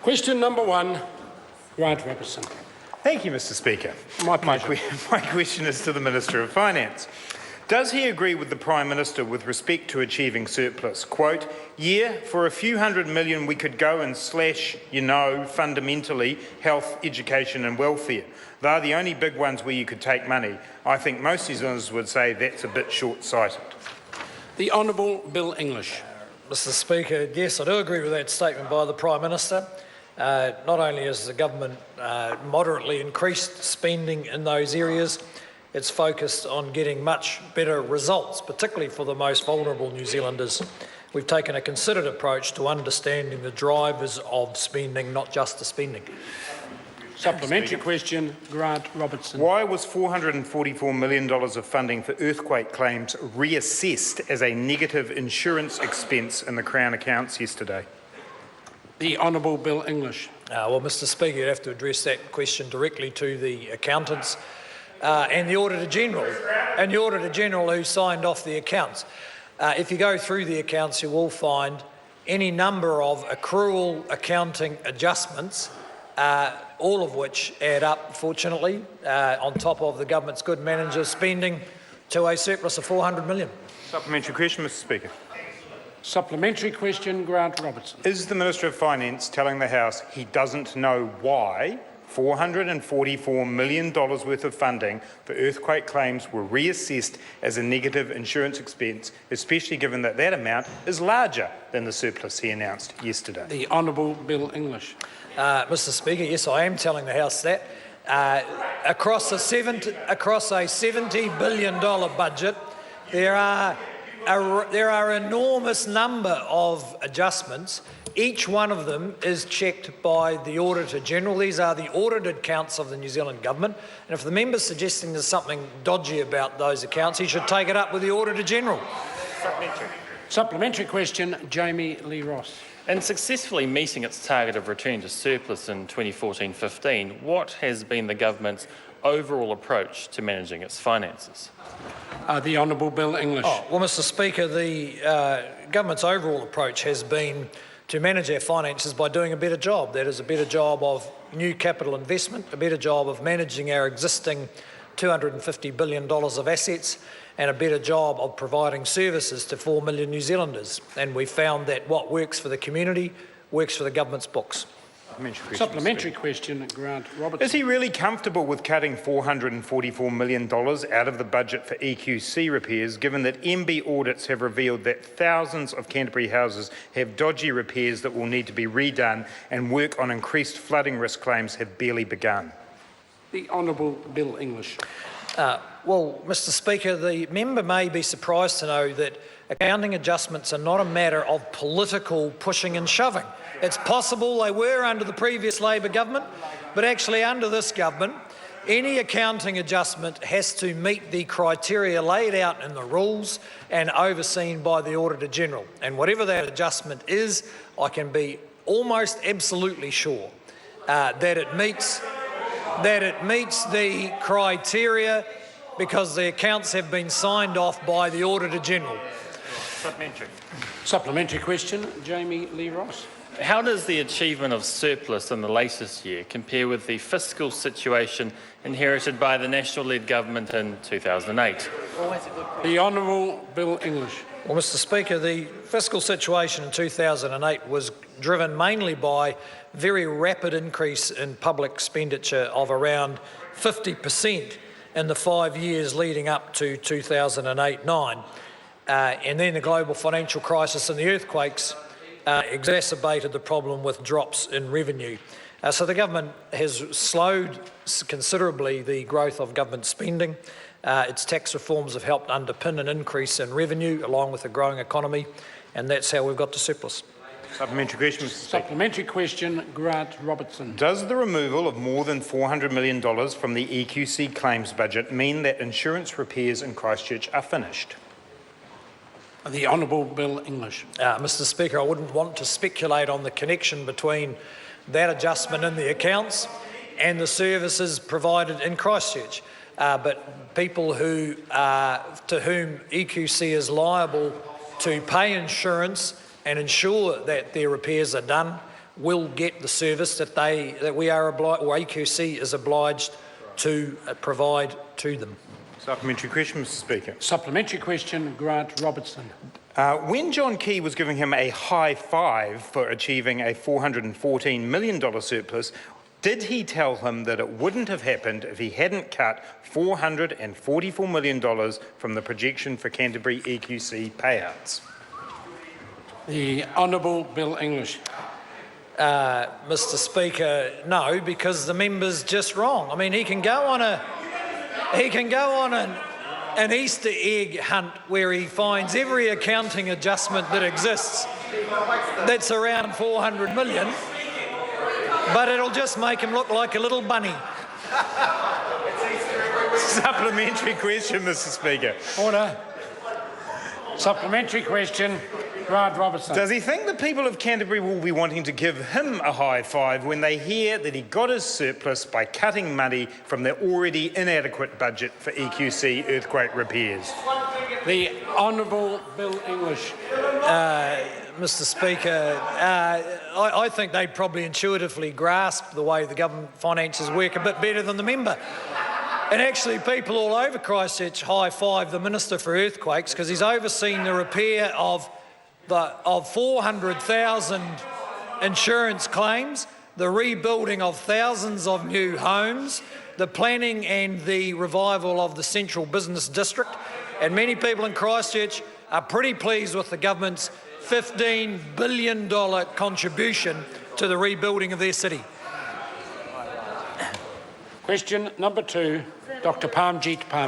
Question number 1, Grant Robertson. Thank you, Mr Speaker. My pleasure. My question is to the Minister of Finance. Does he agree with the Prime Minister with respect to achieving surplus? Quote, yeah, for a few $100 million we could go and slash, fundamentally, health, education and welfare. They're the only big ones where you could take money. I think most New Zealanders would say that's a bit short-sighted. The Honourable Bill English. Mr Speaker, yes, I do agree with that statement by the Prime Minister. Not only has the government moderately increased spending in those areas, it's focused on getting much better results, particularly for the most vulnerable New Zealanders. We've taken a considered approach to understanding the drivers of spending, not just the spending. Supplementary question, Grant Robertson. Why was $444 million of funding for earthquake claims reassessed as a negative insurance expense in the Crown accounts yesterday? The Honourable Bill English. Well, Mr Speaker, you'd have to address that question directly to the accountants and the Auditor General who signed off the accounts. If you go through the accounts, you will find any number of accrual accounting adjustments, all of which add up, fortunately, on top of the government's good manager spending to a surplus of $400 million. Supplementary question, Mr Speaker. Supplementary question, Grant Robertson. Is the Minister of Finance telling the House he doesn't know why $444 million worth of funding for earthquake claims were reassessed as a negative insurance expense, especially given that that amount is larger than the surplus he announced yesterday? The Honourable Bill English. Mr Speaker, yes, I am telling the House that. Across a $70 billion budget, there are an enormous number of adjustments. Each one of them is checked by the Auditor General. These are the audited accounts of the New Zealand Government. And if the member's suggesting there's something dodgy about those accounts, he should take it up with the Auditor General. Supplementary question, Jami-Lee Ross. In successfully meeting its target of return to surplus in 2014-15, what has been the government's overall approach to managing its finances? The Honourable Bill English. Well, Mr Speaker, the government's overall approach has been to manage our finances by doing a better job. That is a better job of new capital investment, a better job of managing our existing $250 billion of assets, and a better job of providing services to 4 million New Zealanders. And we found that what works for the community works for the government's books. Supplementary question, Grant Robertson. Is he really comfortable with cutting $444 million out of the budget for EQC repairs, given that MB audits have revealed that thousands of Canterbury houses have dodgy repairs that will need to be redone and work on increased flooding risk claims have barely begun? The Honourable Bill English. Well, Mr Speaker, the member may be surprised to know that accounting adjustments are not a matter of political pushing and shoving. It's possible they were under the previous Labor government, but actually under this government, any accounting adjustment has to meet the criteria laid out in the rules and overseen by the Auditor General. And whatever that adjustment is, I can be almost absolutely sure that it meets the criteria because the accounts have been signed off by the Auditor General. Supplementary question, Jami-Lee Ross. How does the achievement of surplus in the latest year compare with the fiscal situation inherited by the National-led government in 2008? The Honourable Bill English. Well, Mr Speaker, the fiscal situation in 2008 was driven mainly by very rapid increase in public expenditure of around 50% in the 5 years leading up to 2008-9. And then the global financial crisis and the earthquakes exacerbated the problem with drops in revenue. So the government has slowed considerably the growth of government spending. Its tax reforms have helped underpin an increase in revenue along with a growing economy, and that's how we've got to surplus. Supplementary question, Mr Speaker. Supplementary question, Grant Robertson. Does the removal of more than $400 million from the EQC claims budget mean that insurance repairs in Christchurch are finished? The Honourable Bill English. Mr Speaker, I wouldn't want to speculate on the connection between that adjustment in the accounts and the services provided in Christchurch. But people to whom EQC is liable to pay insurance and ensure that their repairs are done will get the service that we are obliged, or EQC is obliged to provide to them. Supplementary question, Mr Speaker. Supplementary question, Grant Robertson. When John Key was giving him a high five for achieving a $414 million surplus, did he tell him that it wouldn't have happened if he hadn't cut $444 million from the projection for Canterbury EQC payouts? The Honourable Bill English. Mr Speaker, no, because the member's just wrong. I mean, he can go on an Easter egg hunt where he finds every accounting adjustment that exists that's around 400 million, but it'll just make him look like a little bunny. Supplementary question, Mr Speaker. Order. Supplementary question, Grant Robertson. Does he think the people of Canterbury will be wanting to give him a high five when they hear that he got his surplus by cutting money from the already inadequate budget for EQC earthquake repairs? The Honourable Bill English. Mr Speaker, I think they'd probably intuitively grasp the way the government finances work a bit better than the member. And actually, people all over Christchurch high-five the Minister for Earthquakes because he's overseen the repair of 400,000 insurance claims, the rebuilding of thousands of new homes, the planning and the revival of the Central Business District. And many people in Christchurch are pretty pleased with the government's $15 billion contribution to the rebuilding of their city. Question number 2, Dr. Parmjeet Parmar.